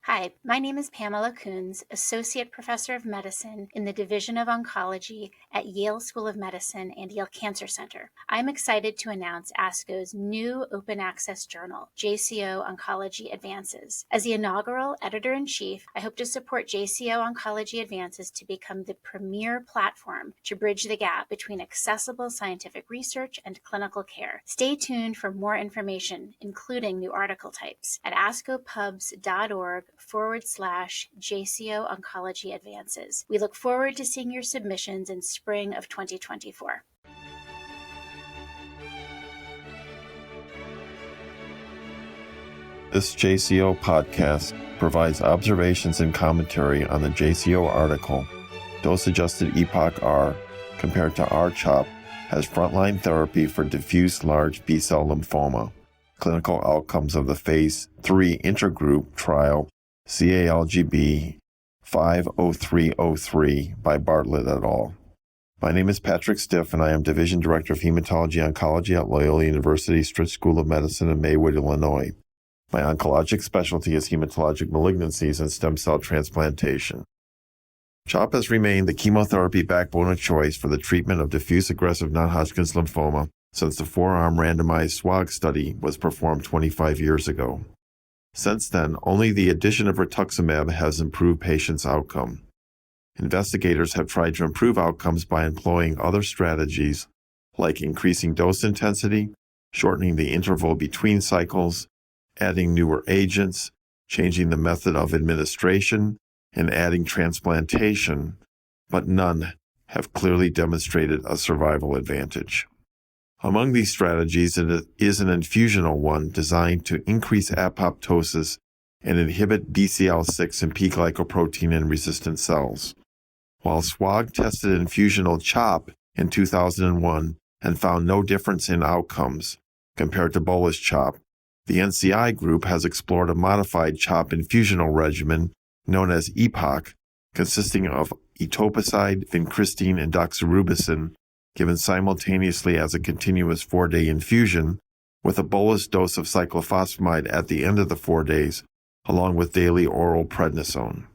Hi, my name is Pamela Coons, Associate Professor of Medicine in the Division of Oncology at Yale School of Medicine and Yale Cancer Center. I'm excited to announce ASCO's new open access journal, JCO Oncology Advances. As the inaugural editor-in-chief, I hope to support JCO Oncology Advances to become the premier platform to bridge the gap between accessible scientific research and clinical care. Stay tuned for more information, including new article types, at ascopubs.org/JCO Oncology Advances. We look forward to seeing your submissions in spring of 2024. This JCO podcast provides observations and commentary on the JCO article, Dose-Adjusted EPOCH-R compared to R-CHOP as frontline therapy for diffuse large B-cell lymphoma, clinical outcomes of the Phase 3 intergroup trial CALGB 50303 by Bartlett et al. My name is Patrick Stiff, and I am Division Director of Hematology Oncology at Loyola University Stritch School of Medicine in Maywood, Illinois. My oncologic specialty is hematologic malignancies and stem cell transplantation. CHOP has remained the chemotherapy backbone of choice for the treatment of diffuse aggressive non-Hodgkin's lymphoma since the 4-arm randomized SWOG study was performed 25 years ago. Since then, only the addition of rituximab has improved patients' outcome. Investigators have tried to improve outcomes by employing other strategies like increasing dose intensity, shortening the interval between cycles, adding newer agents, changing the method of administration, and adding transplantation, but none have clearly demonstrated a survival advantage. Among these strategies is an infusional one designed to increase apoptosis and inhibit BCL6 and p-glycoprotein in resistant cells. While SWOG tested infusional CHOP in 2001 and found no difference in outcomes compared to bolus CHOP, the NCI group has explored a modified CHOP infusional regimen known as EPOCH, consisting of etoposide, vincristine, and doxorubicin, given simultaneously as a continuous 4-day infusion, with a bolus dose of cyclophosphamide at the end of the 4 days, along with daily oral prednisone.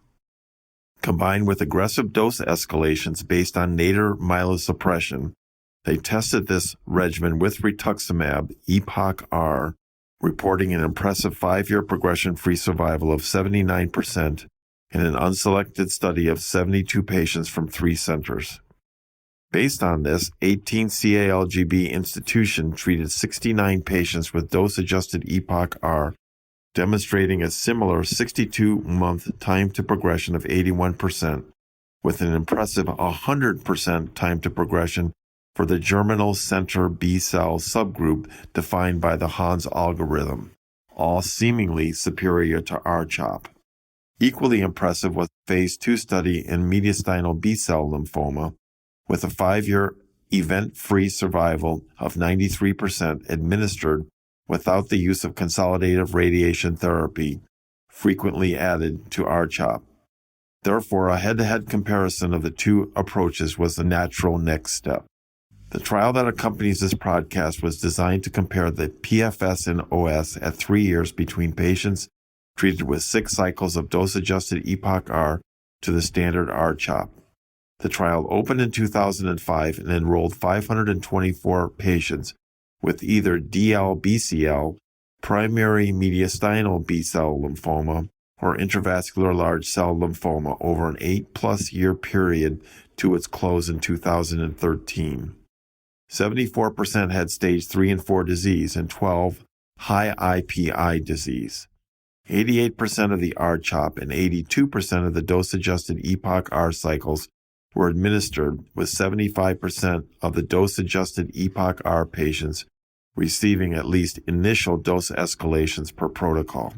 Combined with aggressive dose escalations based on nadir myelosuppression, they tested this regimen with rituximab, EPOCH-R, reporting an impressive 5-year progression-free survival of 79% in an unselected study of 72 patients from 3 centers. Based on this, 18 CALGB institutions treated 69 patients with dose-adjusted EPOCH-R, demonstrating a similar 62-month time to progression of 81%, with an impressive 100% time to progression for the germinal center B-cell subgroup defined by the Hans algorithm, all seemingly superior to R-CHOP. Equally impressive was the Phase 2 study in mediastinal B-cell lymphoma, with a 5-year event-free survival of 93% administered without the use of consolidative radiation therapy, frequently added to R-CHOP. Therefore, a head-to-head comparison of the two approaches was the natural next step. The trial that accompanies this podcast was designed to compare the PFS and OS at 3 years between patients treated with 6 cycles of dose-adjusted EPOCH-R to the standard R-CHOP. The trial opened in 2005 and enrolled 524 patients with either DLBCL, primary mediastinal B-cell lymphoma, or intravascular large cell lymphoma over an 8+ year period to its close in 2013. 74% had stage 3 and 4 disease and 12 high IPI disease. 88% of the R-CHOP and 82% of the dose-adjusted EPOCH-R cycles were administered, with 75% of the dose-adjusted EPOCH-R patients receiving at least initial dose escalations per protocol.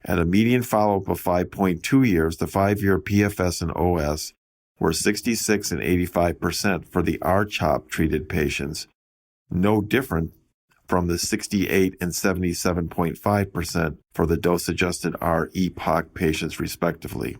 At a median follow-up of 5.2 years, the 5-year PFS and OS were 66 and 85% for the R-CHOP treated patients, no different from the 68 and 77.5% for the dose-adjusted R-EPOCH patients respectively.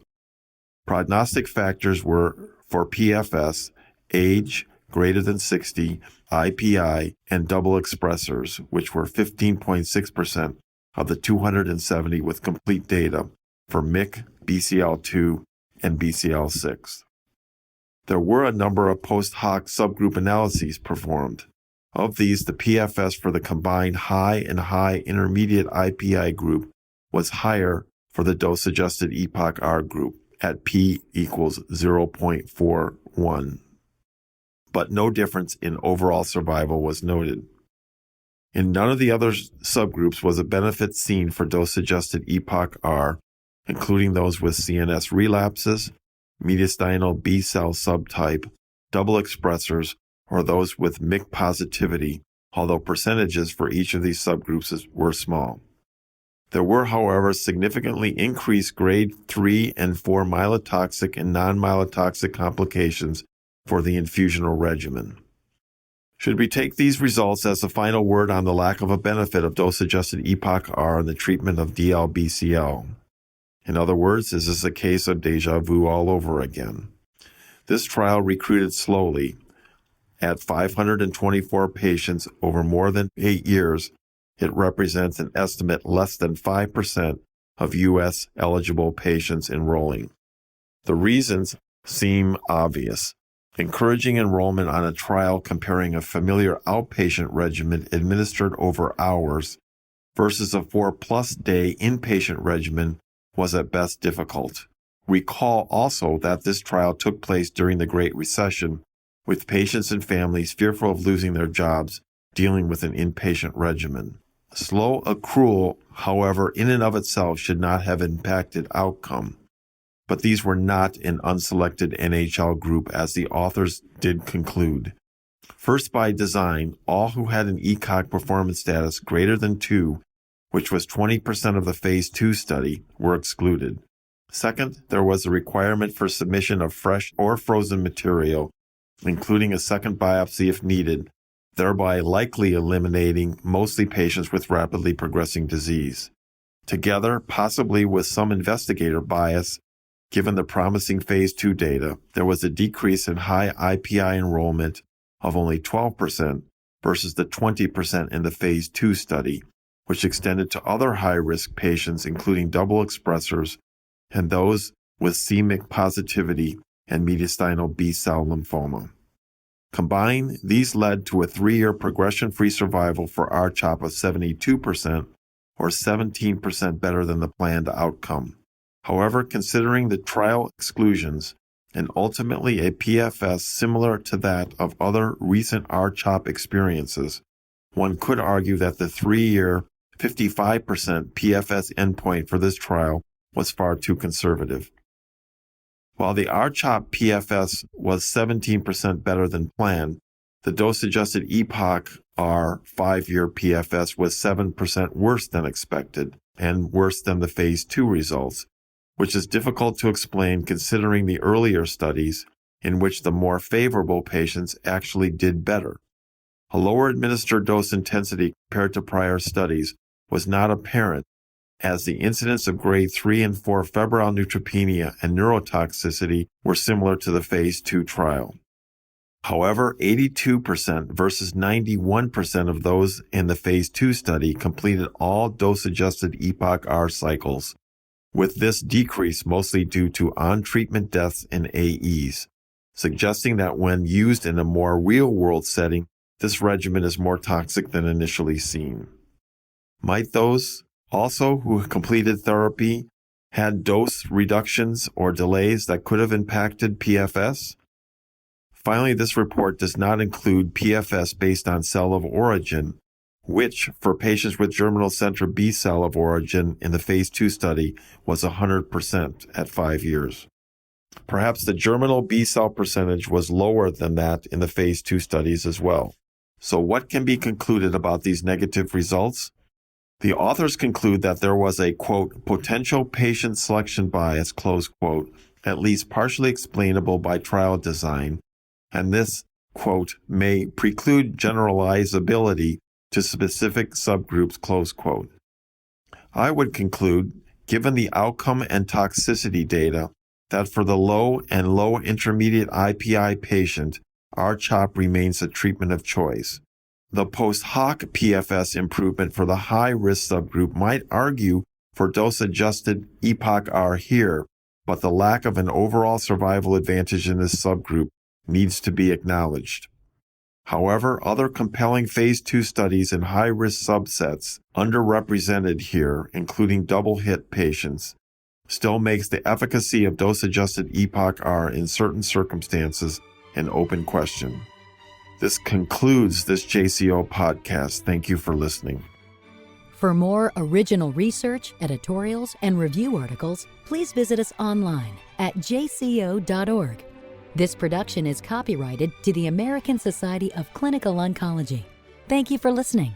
Prognostic factors were for PFS, age, greater than 60, IPI, and double expressors, which were 15.6% of the 270 with complete data, for MYC, BCL2, and BCL6. There were a number of post-hoc subgroup analyses performed. Of these, the PFS for the combined high and high intermediate IPI group was higher for the dose-adjusted EPOCH-R group at p equals 0.41, but no difference in overall survival was noted. In none of the other subgroups was a benefit seen for dose-adjusted EPOCH-R, including those with CNS relapses, mediastinal B-cell subtype, double expressors, or those with MYC positivity, although percentages for each of these subgroups were small. There were, however, significantly increased grade 3 and 4 myelotoxic and non-myelotoxic complications for the infusional regimen. Should we take these results as the final word on the lack of a benefit of dose-adjusted EPOCH-R in the treatment of DLBCL? In other words, is this a case of déjà vu all over again? This trial recruited slowly. At 524 patients over more than 8 years, it represents an estimate less than 5% of U.S. eligible patients enrolling. The reasons seem obvious. Encouraging enrollment on a trial comparing a familiar outpatient regimen administered over hours versus a 4+ day inpatient regimen was at best difficult. Recall also that this trial took place during the Great Recession, with patients and families fearful of losing their jobs dealing with an inpatient regimen. Slow accrual, however, in and of itself should not have impacted outcome. But these were not an unselected NHL group, as the authors did conclude. First, by design, all who had an ECOG performance status greater than 2, which was 20% of the phase 2 study, were excluded. Second, there was a requirement for submission of fresh or frozen material, including a second biopsy if needed, thereby likely eliminating mostly patients with rapidly progressing disease. Together, possibly with some investigator bias, given the promising phase 2 data, there was a decrease in high IPI enrollment of only 12% versus the 20% in the phase 2 study, which extended to other high-risk patients, including double expressors and those with c-MYC positivity and mediastinal B-cell lymphoma. Combined, these led to a 3-year progression-free survival for R-CHOP of 72%, or 17% better than the planned outcome. However, considering the trial exclusions and ultimately a PFS similar to that of other recent R-CHOP experiences, one could argue that the 3-year 55% PFS endpoint for this trial was far too conservative. While the R-CHOP PFS was 17% better than planned, the dose-adjusted EPOCH-R 5-year PFS was 7% worse than expected and worse than the phase 2 results, which is difficult to explain considering the earlier studies in which the more favorable patients actually did better. A lower administered dose intensity compared to prior studies was not apparent, as the incidence of grade 3 and 4 febrile neutropenia and neurotoxicity were similar to the phase 2 trial. However, 82% versus 91% of those in the phase 2 study completed all dose-adjusted EPOCH-R cycles, with this decrease mostly due to on-treatment deaths and AEs, suggesting that when used in a more real-world setting, this regimen is more toxic than initially seen. Might those also who completed therapy had dose reductions or delays that could have impacted PFS? Finally, this report does not include PFS based on cell of origin, which, for patients with germinal center B cell of origin in the phase 2 study, was 100% at 5 years. Perhaps the germinal B cell percentage was lower than that in the phase 2 studies as well. So what can be concluded about these negative results? The authors conclude that there was a, quote, potential patient selection bias, close quote, at least partially explainable by trial design, and this, quote, may preclude generalizability to specific subgroups, close quote. I would conclude, given the outcome and toxicity data, that for the low and low intermediate IPI patient, R-CHOP remains a treatment of choice. The post-hoc PFS improvement for the high-risk subgroup might argue for dose-adjusted EPOCH-R here, but the lack of an overall survival advantage in this subgroup needs to be acknowledged. However, other compelling phase 2 studies in high-risk subsets, underrepresented here, including double-hit patients, still makes the efficacy of dose-adjusted EPOCH-R in certain circumstances an open question. This concludes this JCO podcast. Thank you for listening. For more original research, editorials, and review articles, please visit us online at jco.org. This production is copyrighted to the American Society of Clinical Oncology. Thank you for listening.